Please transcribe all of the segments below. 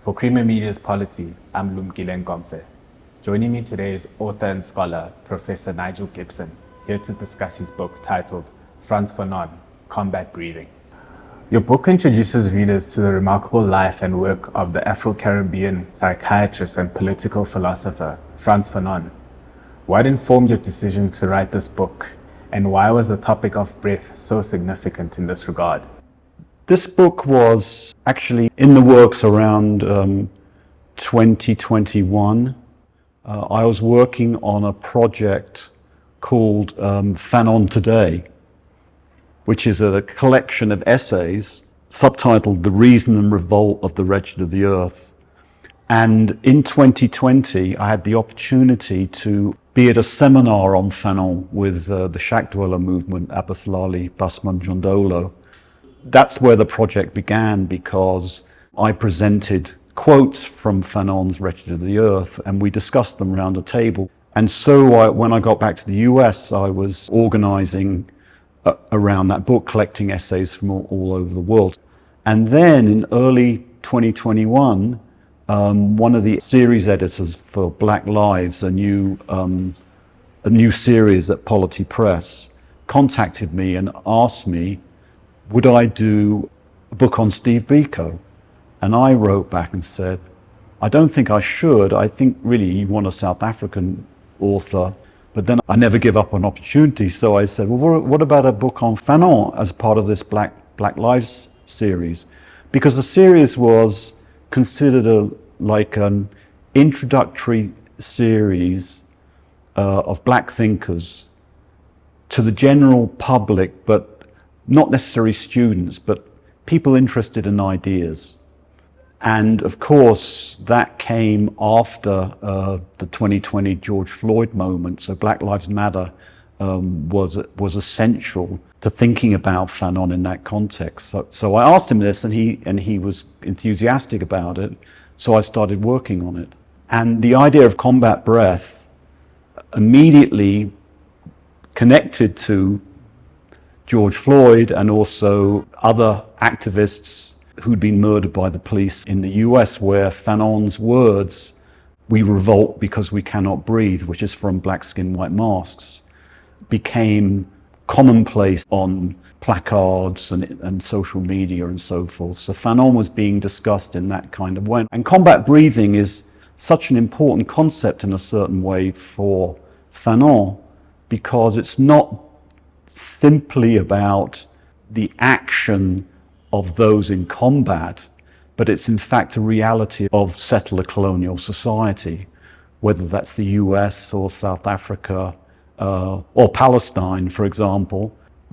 For Creamer Media's Polity, I'm Lumkile Nkomfe. Joining me today is author and scholar, Professor Nigel Gibson, here to discuss his book titled Frantz Fanon, Combat Breathing. Your book introduces readers to the remarkable life and work of the Afro-Caribbean psychiatrist and political philosopher, Frantz Fanon. What informed your decision to write this book, and why was the topic of breath so significant in this regard? This book was actually in the works around 2021. I was working on a project called Fanon Today, which is a collection of essays subtitled The Reason and Revolt of the Wretched of the Earth. And in 2020, I had the opportunity to be at a seminar on Fanon with the Shack Dweller movement, Abathlali Basman Jondolo. That's where the project began, because I presented quotes from Fanon's Wretched of the Earth and we discussed them around a table. And so when I got back to the US, I was organizing around that book, collecting essays from all over the world. And then in early 2021, one of the series editors for Black Lives, a new series at Polity Press, contacted me and asked me, would I do a book on Steve Biko? And I wrote back and said, I don't think I should. I think really you want a South African author, but then I never give up an opportunity. So I said, well, what about a book on Fanon as part of this Black Lives series? Because the series was considered like an introductory series of black thinkers to the general public, but not necessarily students, but people interested in ideas. And of course, that came after the 2020 George Floyd moment. So Black Lives Matter was essential to thinking about Fanon in that context. So I asked him this, and he was enthusiastic about it. So I started working on it. And the idea of combat breath immediately connected to George Floyd and also other activists who'd been murdered by the police in the US, where Fanon's words, "We revolt because we cannot breathe," which is from Black Skin, White Masks, became commonplace on placards and social media and so forth. So Fanon was being discussed in that kind of way. And combat breathing is such an important concept in a certain way for Fanon, because it's not simply about the action of those in combat, but it's in fact a reality of settler colonial society, whether that's the US or South Africa or Palestine, for example,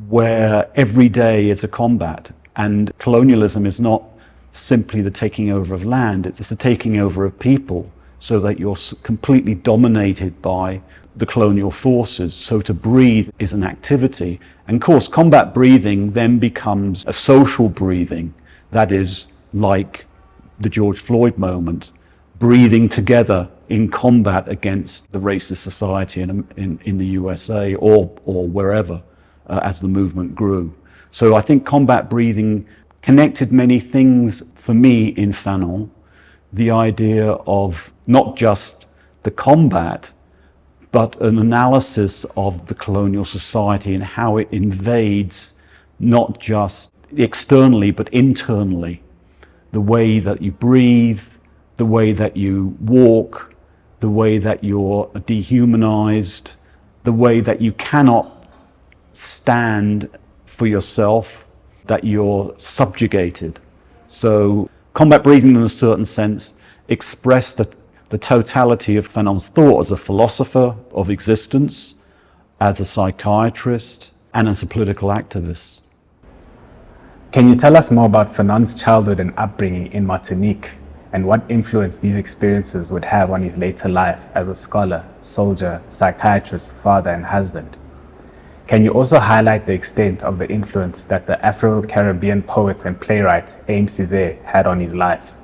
where every day is a combat. And colonialism is not simply the taking over of land, it's the taking over of people, so that you're completely dominated by the colonial forces. So to breathe is an activity. And of course, combat breathing then becomes a social breathing. That is like the George Floyd moment, breathing together in combat against the racist society in the USA or wherever as the movement grew. So I think combat breathing connected many things for me in Fanon. The idea of not just the combat, but an analysis of the colonial society and how it invades not just externally, but internally. The way that you breathe, the way that you walk, the way that you're dehumanized, the way that you cannot stand for yourself, that you're subjugated. So combat breathing, in a certain sense, expressed the totality of Fanon's thought as a philosopher of existence, as a psychiatrist, and as a political activist. Can you tell us more about Fanon's childhood and upbringing in Martinique, and what influence these experiences would have on his later life as a scholar, soldier, psychiatrist, father, and husband? Can you also highlight the extent of the influence that the Afro-Caribbean poet and playwright Aimé Césaire had on his life?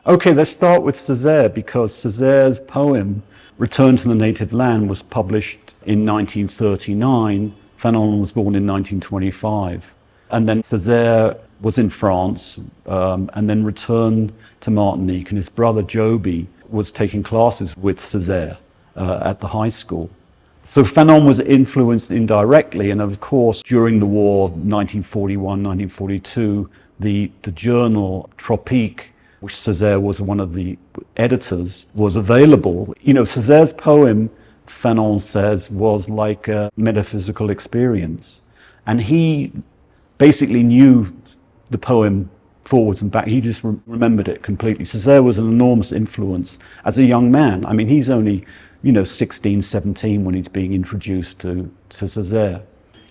Okay, let's start with Césaire, because Césaire's poem, Return to the Native Land, was published in 1939. Fanon was born in 1925. And then Césaire was in France and then returned to Martinique, and his brother Joby was taking classes with Césaire at the high school. So Fanon was influenced indirectly, and of course during the war, 1941, 1942, the journal Tropique, which Césaire was one of the editors, was available. You know, Césaire's poem, Fanon says, was like a metaphysical experience. And he basically knew the poem forwards and back. He just remembered it completely. Césaire was an enormous influence as a young man. I mean, he's only, 16, 17 when he's being introduced to Césaire.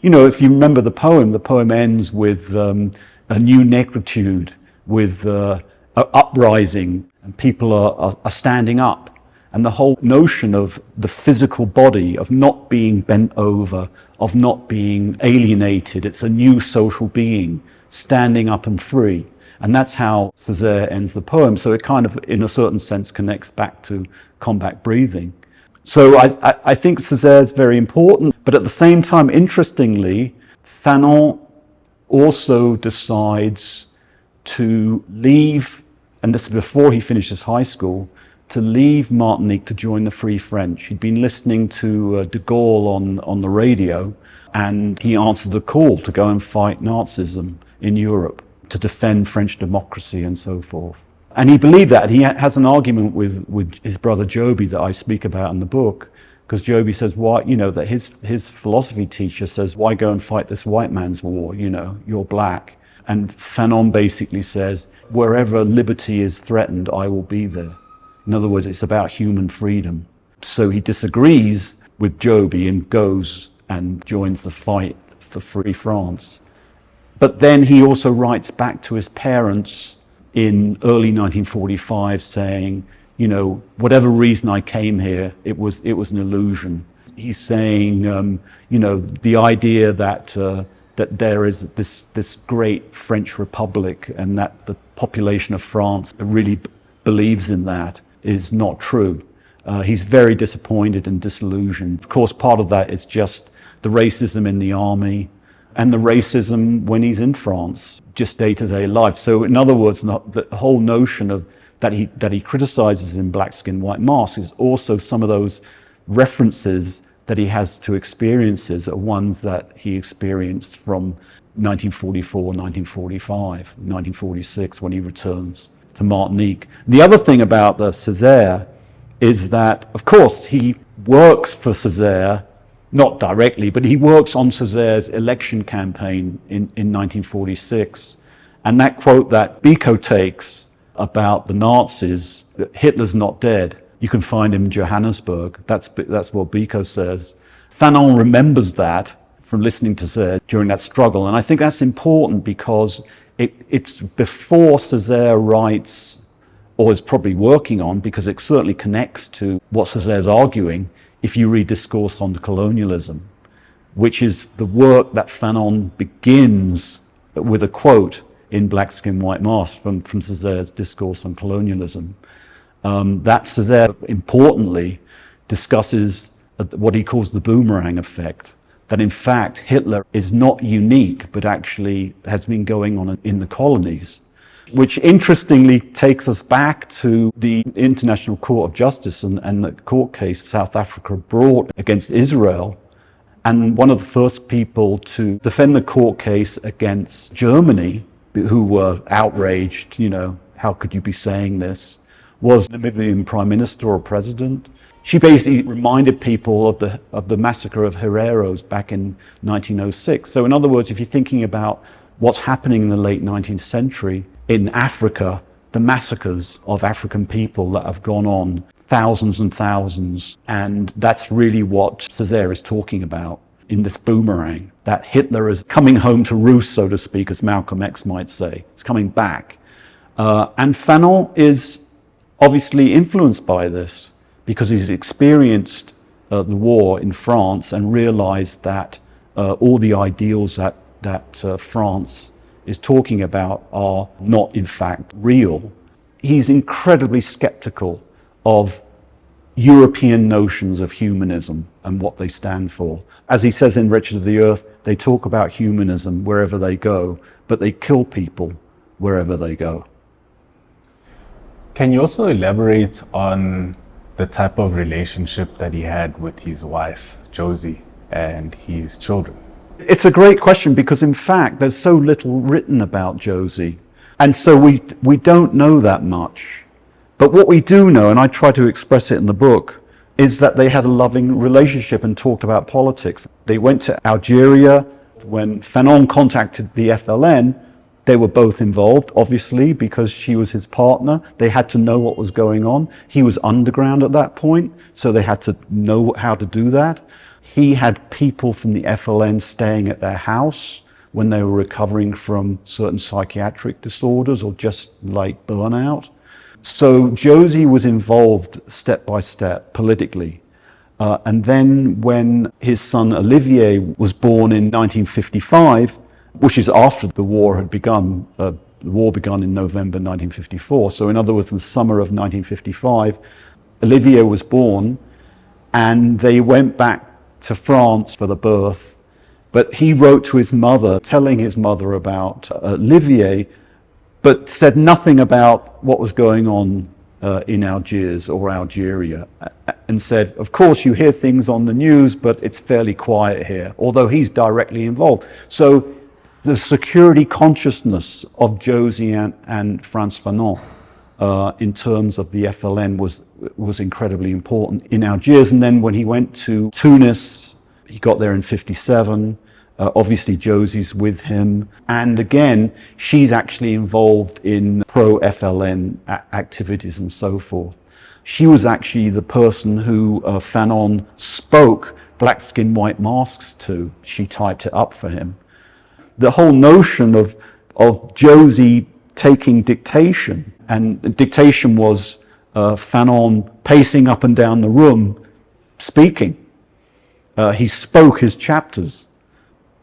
You know, if you remember the poem ends with a new negritude, with an uprising, and people are standing up. And the whole notion of the physical body, of not being bent over, of not being alienated, it's a new social being, standing up and free. And that's how Césaire ends the poem. So it kind of, in a certain sense, connects back to combat breathing. So I think Césaire is very important. But at the same time, interestingly, Fanon also decides to leave, and this is before he finishes high school, to leave Martinique to join the Free French. He'd been listening to de Gaulle on the radio, and he answered the call to go and fight Nazism in Europe, to defend French democracy and so forth. And he believed that. He has an argument with his brother Joby that I speak about in the book, because Joby says, why, that his philosophy teacher says, why go and fight this white man's war? You're black. And Fanon basically says, wherever liberty is threatened, I will be there. In other words, it's about human freedom. So he disagrees with Joby and goes and joins the fight for free France. But then he also writes back to his parents in early 1945 saying, whatever reason I came here, it was an illusion. He's saying, the idea that there is this great French Republic and that the population of France really believes in that is not true. He's very disappointed and disillusioned. Of course, part of that is just the racism in the army and the racism when he's in France, just day-to-day life. So in other words, the whole notion of that he criticizes in Black Skin, White Mask is also some of those references that he has to experiences are ones that he experienced from 1944, 1945, 1946 when he returns to Martinique. The other thing about the Césaire is that, of course, he works for Césaire, not directly, but he works on Césaire's election campaign in 1946. And that quote that Biko takes about the Nazis, that Hitler's not dead, you can find him in Johannesburg. That's what Biko says. Fanon remembers that from listening to Césaire during that struggle. And I think that's important because it's before Césaire writes, or is probably working on, because it certainly connects to what Césaire's arguing, if you read Discourse on Colonialism, which is the work that Fanon begins with a quote in Black Skin, White Mask from Césaire's Discourse on Colonialism. That Césaire, importantly, discusses what he calls the boomerang effect, that in fact Hitler is not unique, but actually has been going on in the colonies, which interestingly takes us back to the International Court of Justice and the court case South Africa brought against Israel. And one of the first people to defend the court case against Germany, who were outraged, how could you be saying this, was the Namibian Prime Minister or President. She basically reminded people of the massacre of Hereros back in 1906. So in other words, if you're thinking about what's happening in the late 19th century in Africa, the massacres of African people that have gone on, thousands and thousands, and that's really what Césaire is talking about in this boomerang, that Hitler is coming home to roost, so to speak, as Malcolm X might say. It's coming back. And Fanon is obviously influenced by this because he's experienced the war in France and realized that all the ideals that France is talking about are not in fact real. He's incredibly skeptical of European notions of humanism and what they stand for. As he says in Wretched of the Earth, they talk about humanism wherever they go, but they kill people wherever they go. Can you also elaborate on the type of relationship that he had with his wife, Josie, and his children? It's a great question because, in fact, there's so little written about Josie. And so we don't know that much. But what we do know, and I try to express it in the book, is that they had a loving relationship and talked about politics. They went to Algeria. When Fanon contacted the FLN, they were both involved, obviously, because she was his partner. They had to know what was going on. He was underground at that point, so they had to know how to do that. He had people from the FLN staying at their house when they were recovering from certain psychiatric disorders or just like burnout. So Josie was involved step by step politically. And then when his son Olivier was born in 1955, which is after the war had begun, the war began in November 1954. So in other words, in the summer of 1955, Olivier was born and they went back to France for the birth. But he wrote to his mother, telling his mother about Olivier, but said nothing about what was going on in Algiers or Algeria, and said, of course you hear things on the news, but it's fairly quiet here, although he's directly involved. So the security consciousness of Josie and Frantz Fanon in terms of the FLN was incredibly important in Algiers. And then when he went to Tunis, he got there in 57. Obviously Josie's with him. And again, she's actually involved in pro-FLN activities and so forth. She was actually the person who Fanon spoke Black Skin, White Masks to. She typed it up for him. The whole notion of Josie taking dictation, and dictation was Fanon pacing up and down the room, speaking. He spoke his chapters.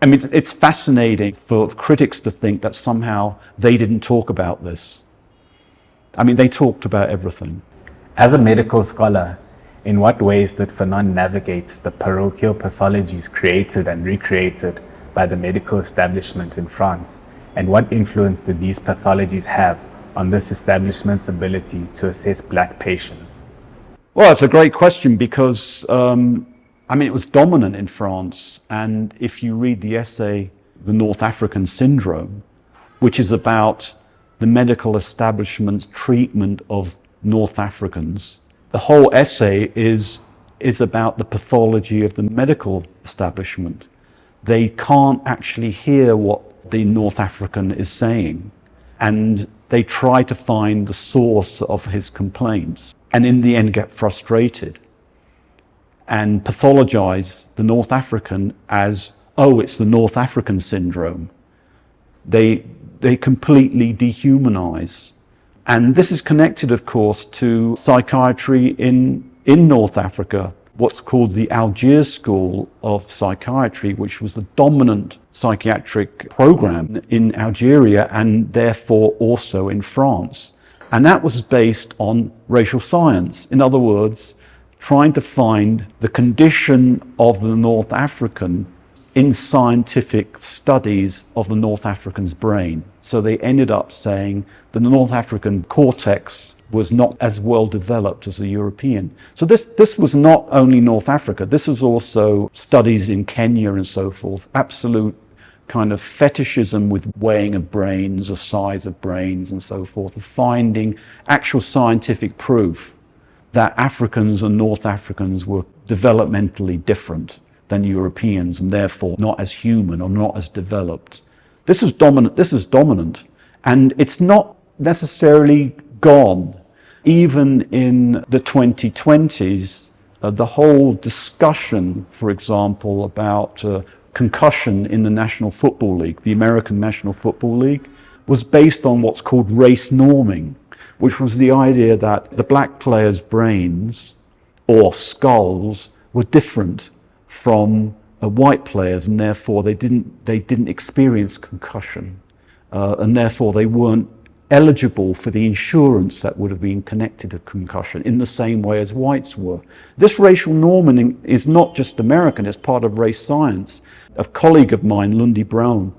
I mean, it's fascinating for critics to think that somehow they didn't talk about this. I mean, they talked about everything. As a medical scholar, in what ways did Fanon navigate the parochial pathologies created and recreated by the medical establishment in France? And what influence did these pathologies have on this establishment's ability to assess Black patients? Well, it's a great question because it was dominant in France. And if you read the essay, The North African Syndrome, which is about the medical establishment's treatment of North Africans, the whole essay is about the pathology of the medical establishment. They can't actually hear what the North African is saying. And they try to find the source of his complaints. And in the end get frustrated and pathologize the North African as, oh, it's the North African syndrome. They completely dehumanize. And this is connected, of course, to psychiatry in North Africa, what's called the Algiers School of Psychiatry, which was the dominant psychiatric program in Algeria and therefore also in France. And that was based on racial science. In other words, trying to find the condition of the North African in scientific studies of the North African's brain. So they ended up saying the North African cortex was not as well developed as the European. So this was not only North Africa, this is also studies in Kenya and so forth, absolute kind of fetishism with weighing of brains, the size of brains and so forth, of finding actual scientific proof that Africans and North Africans were developmentally different than Europeans and therefore not as human or not as developed. This is dominant, and it's not necessarily gone. Even in the 2020s, the whole discussion, for example, about concussion in the National Football League, the American National Football League, was based on what's called race norming, which was the idea that the black players' brains or skulls were different from white players, and therefore they didn't experience concussion, and therefore they weren't eligible for the insurance that would have been connected to concussion in the same way as whites were. This racial norming is not just American, it's part of race science. A colleague of mine, Lundy Brown,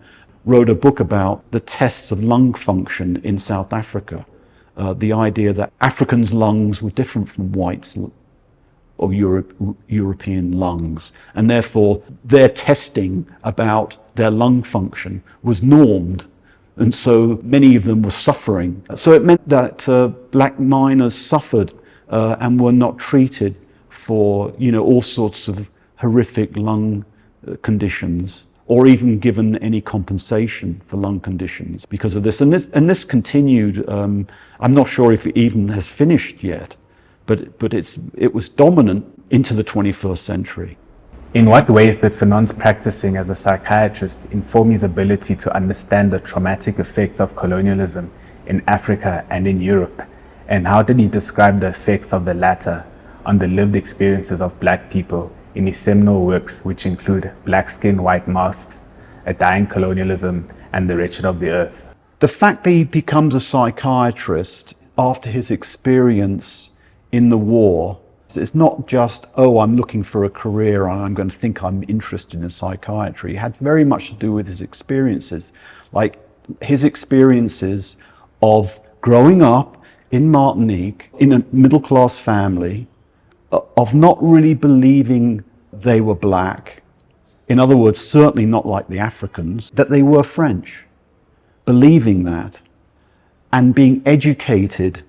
wrote a book about the tests of lung function in South Africa. The idea that Africans' lungs were different from whites' or European lungs, and therefore their testing about their lung function was normed, and so many of them were suffering. So it meant that black miners suffered and were not treated for all sorts of horrific lung conditions, or even given any compensation for lung conditions because of this. And this continued. I'm not sure if it even has finished yet, but it was dominant into the 21st century. In what ways did Fanon's practicing as a psychiatrist inform his ability to understand the traumatic effects of colonialism in Africa and in Europe? And how did he describe the effects of the latter on the lived experiences of black people in his seminal works, which include Black Skin, White Masks, A Dying Colonialism, and The Wretched of the Earth? The fact that he becomes a psychiatrist after his experience in the war, it's not just, oh, I'm looking for a career and I'm going to think I'm interested in psychiatry. It had very much to do with his experiences, like his experiences of growing up in Martinique in a middle-class family, of not really believing they were black. In other words, certainly not like the Africans, that they were French, believing that, and being educated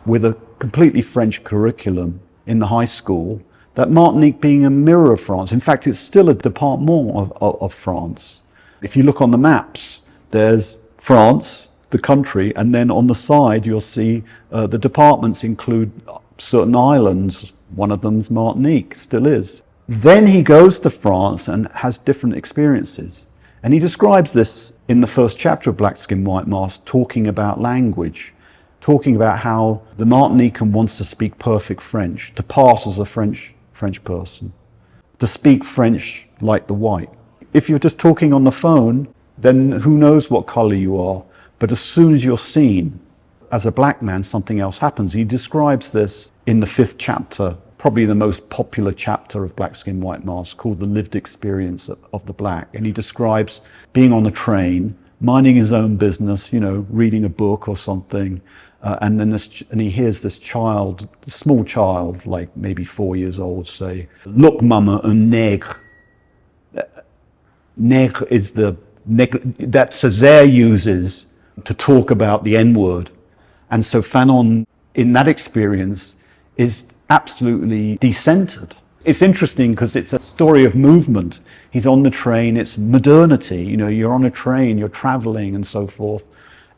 with a completely French curriculum in the high school, that Martinique being a mirror of France. In fact, it's still a département of France. If you look on the maps, there's France, the country, and then on the side you'll see the departments include certain islands. One of them's Martinique, still is. Then he goes to France and has different experiences. And he describes this in the first chapter of Black Skin, White Mask, talking about language, talking about how the Martinican wants to speak perfect French, to pass as a French person, to speak French like the white. If you're just talking on the phone, then who knows what color you are, but as soon as you're seen as a black man, something else happens. He describes this in the 5th chapter, probably the most popular chapter of Black Skin, White Mask, called The Lived Experience of the Black. And he describes being on a train, minding his own business, reading a book or something, and he hears this child, a small child, like maybe 4 years old, say, "Look, mama, un nègre." Nègre is that Césaire uses to talk about the N-word. And so Fanon, in that experience, is absolutely decentered. It's interesting because it's a story of movement. He's on the train, it's modernity, you're on a train, you're traveling and so forth,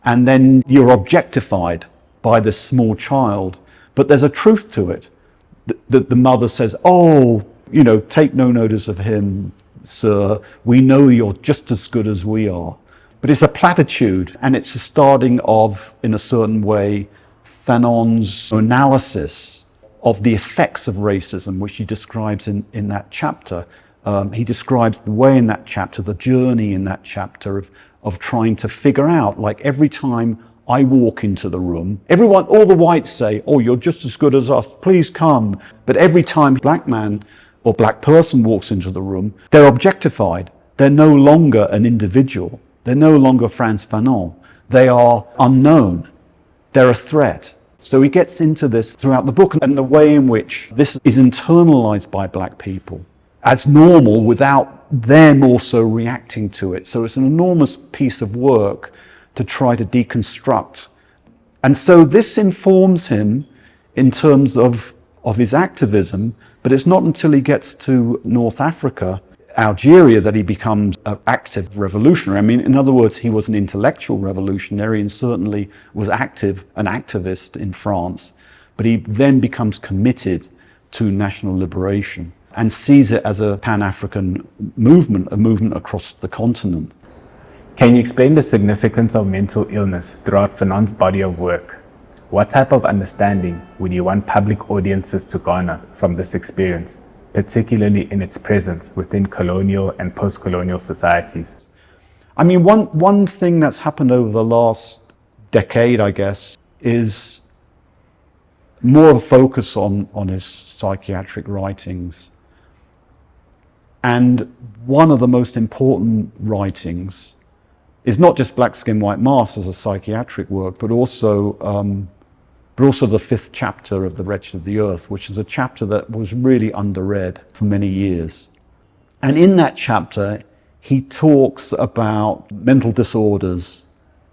and then you're objectified by this small child. But there's a truth to it. The mother says, "Oh, take no notice of him, sir. We know you're just as good as we are." But it's a platitude, and it's a starting of, in a certain way, Fanon's analysis of the effects of racism, which he describes in that chapter. He describes the way in that chapter, the journey in that chapter of trying to figure out, like every time I walk into the room, all the whites say, "Oh, you're just as good as us, please come." But every time a black man or black person walks into the room, they're objectified. They're no longer an individual. They're no longer Frantz Fanon. They are unknown. They're a threat. So he gets into this throughout the book, and the way in which this is internalized by black people as normal without them also reacting to it. So it's an enormous piece of work to try to deconstruct. And so this informs him in terms of his activism, but it's not until he gets to North Africa, Algeria, that he becomes an active revolutionary. I mean, in other words, he was an intellectual revolutionary and certainly was an activist in France, but he then becomes committed to national liberation and sees it as a Pan-African movement, a movement across the continent. Can you explain the significance of mental illness throughout Fanon's body of work? What type of understanding would you want public audiences to garner from this experience, particularly in its presence within colonial and post-colonial societies? I mean, one thing that's happened over the last decade, I guess, is more of a focus on his psychiatric writings. And one of the most important writings is not just Black Skin, White Masks as a psychiatric work, but also the fifth chapter of The Wretched of the Earth, which is a chapter that was really underread for many years. And in that chapter, he talks about mental disorders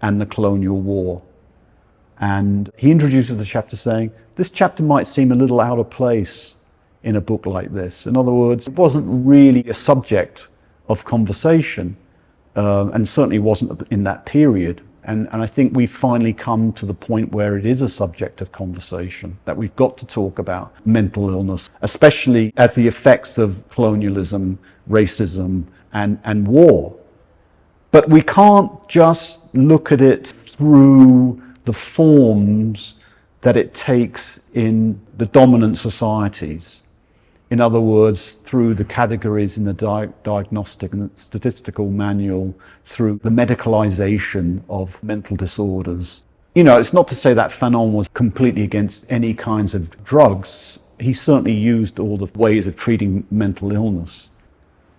and the colonial war. And he introduces the chapter saying, this chapter might seem a little out of place in a book like this. In other words, it wasn't really a subject of conversation, and certainly wasn't in that period. And I think we've finally come to the point where it is a subject of conversation, that we've got to talk about mental illness, especially as the effects of colonialism, racism, and war. But we can't just look at it through the forms that it takes in the dominant societies. In other words, through the categories in the diagnostic and statistical manual, through the medicalization of mental disorders. You know, it's not to say that Fanon was completely against any kinds of drugs. He certainly used all the ways of treating mental illness.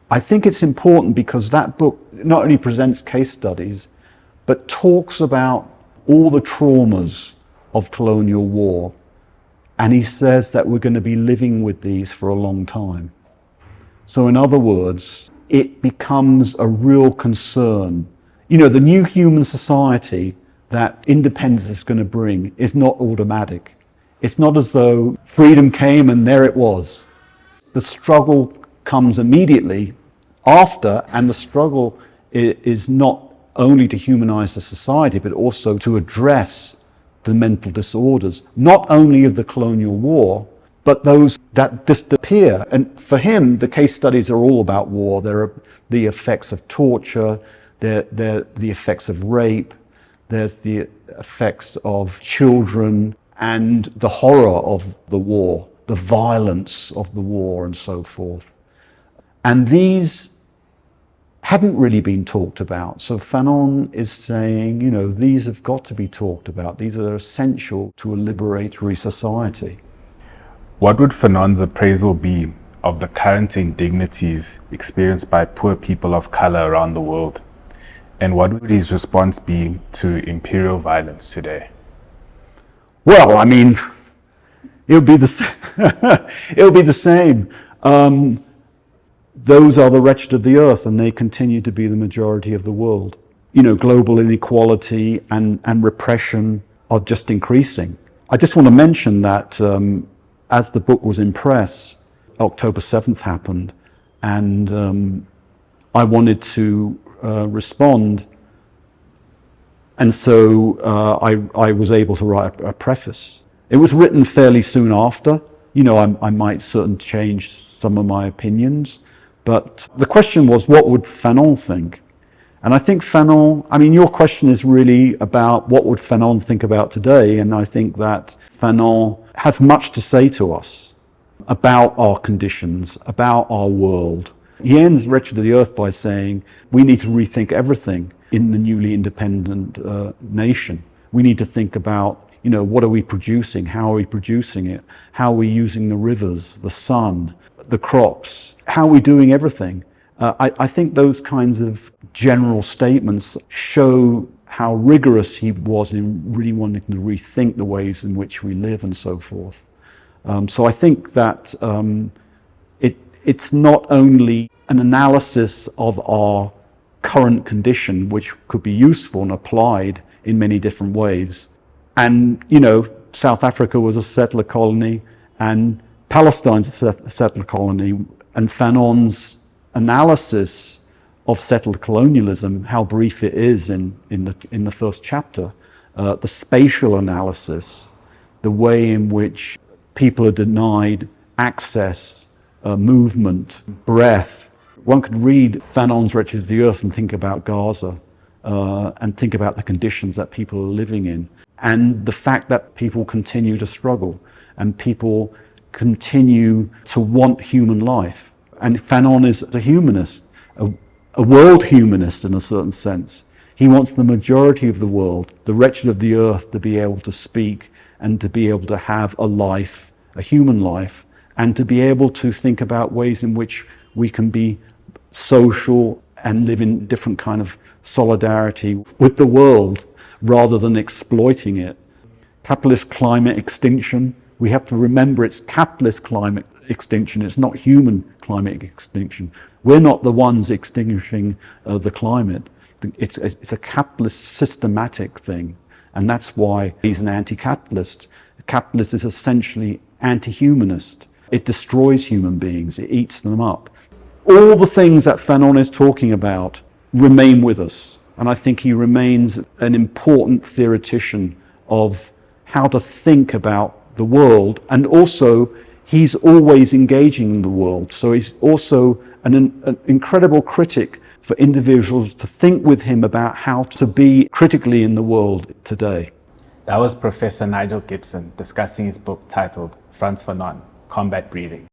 I think it's important because that book not only presents case studies, but talks about all the traumas of colonial war. And he says that we're going to be living with these for a long time. So in other words, it becomes a real concern. You know, the new human society that independence is going to bring is not automatic. It's not as though freedom came and there it was. The struggle comes immediately after, and the struggle is not only to humanize the society, but also to address the mental disorders, not only of the colonial war, but those that disappear. And for him, the case studies are all about war. There are the effects of torture, there the effects of rape, there's the effects of children, and the horror of the war, the violence of the war, and so forth. And these hadn't really been talked about. So Fanon is saying, you know, these have got to be talked about. These are essential to a liberatory society. What would Fanon's appraisal be of the current indignities experienced by poor people of color around the world? And what would his response be to imperial violence today? Well, I mean, it'll be the same. Those are the wretched of the earth, and they continue to be the majority of the world. You know, global inequality and repression are just increasing. I just want to mention that as the book was in press, October 7th happened, and I wanted to respond. And so I was able to write a preface. It was written fairly soon after. You know, I might certainly change some of my opinions. But the question was, what would Fanon think? And I think Fanon, I mean, your question is really about what would Fanon think about today? And I think that Fanon has much to say to us about our conditions, about our world. He ends Wretched of the Earth by saying, we need to rethink everything in the newly independent nation. We need to think about, you know, what are we producing? How are we producing it? How are we using the rivers, the sun, the crops? How are we doing everything? I think those kinds of general statements show how rigorous he was in really wanting to rethink the ways in which we live and so forth. So I think that it's not only an analysis of our current condition, which could be useful and applied in many different ways. And, you know, South Africa was a settler colony, and Palestine's a settler colony, and Fanon's analysis of settled colonialism, how brief it is in the first chapter, the spatial analysis, the way in which people are denied access, movement, breath. One could read Fanon's Wretched of the Earth and think about Gaza, and think about the conditions that people are living in, and the fact that people continue to struggle, and people continue to want human life. And Fanon is a humanist, a world humanist in a certain sense. He wants the majority of the world, the wretched of the earth, to be able to speak and to be able to have a life, a human life, and to be able to think about ways in which we can be social and live in different kind of solidarity with the world rather than exploiting it. Capitalist climate extinction, we have to remember it's capitalist climate extinction, it's not human climate extinction. We're not the ones extinguishing the climate. It's a capitalist systematic thing, and that's why he's an anti-capitalist. A capitalist is essentially anti-humanist. It destroys human beings, it eats them up. All the things that Fanon is talking about remain with us, and I think he remains an important theoretician of how to think about the world, and also he's always engaging in the world. So he's also an incredible critic for individuals to think with him about how to be critically in the world today. That was Professor Nigel Gibson discussing his book titled Frantz Fanon, Combat Breathing.